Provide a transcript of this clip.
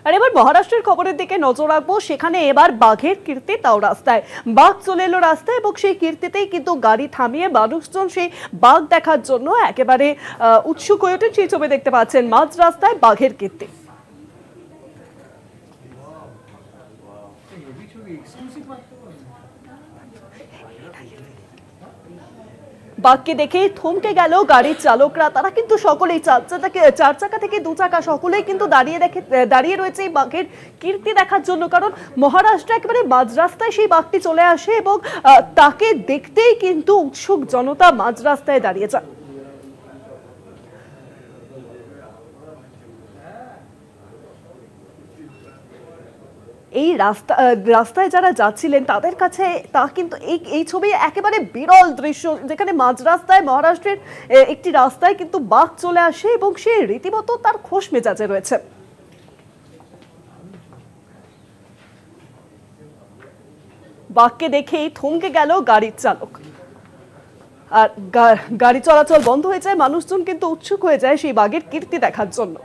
আর এবার মহারাষ্ট্রের খবরের দিকে নজর রাখবো। সেখানে এবার বাঘের কীর্তি, তাও রাস্তায়। বাঘ চলে এলো রাস্তায় এবং সেই কীর্তিতেই কিন্তু গাড়ি থামিয়ে মানুষজন সেই বাঘ দেখার জন্য একেবারে উৎসুক হয়ে ওঠেন। সেই ছবি দেখতে পাচ্ছেন, মাঝ রাস্তায় বাঘের কীর্তি। বাঘকে দেখে থমকে গেল গাড়ির চালকরা। তারা কিন্তু সকলেই চার চাকা থেকে দু চাকা সকলেই কিন্তু দাঁড়িয়ে রয়েছে এই বাঘের কীর্তি দেখার জন্য। কারণ মহারাষ্ট্রে একেবারে মাঝ রাস্তায় সেই বাঘটি চলে আসে এবং তাকে দেখতেই কিন্তু উৎসুক জনতা মাঝ রাস্তায় দাঁড়িয়ে যায়। এই রাস্তায় যারা যাচ্ছিলেন তাদের কাছে তা কিন্তু এই ছবি একেবারে বিরল দৃশ্য, যেখানে মাঝ রাস্তায় মহারাষ্ট্রের একটি রাস্তায় কিন্তু বাঘ চলে আসে এবং সে রীতিমতো তার খোশ মেজাজে রয়েছে। বাঘকে দেখেই থমকে গেল গাড়ির চালক, আর গাড়ি চলাচল বন্ধ হয়ে যায়। মানুষজন কিন্তু উৎসুক হয়ে যায় সেই বাঘের কীর্তি দেখার জন্য।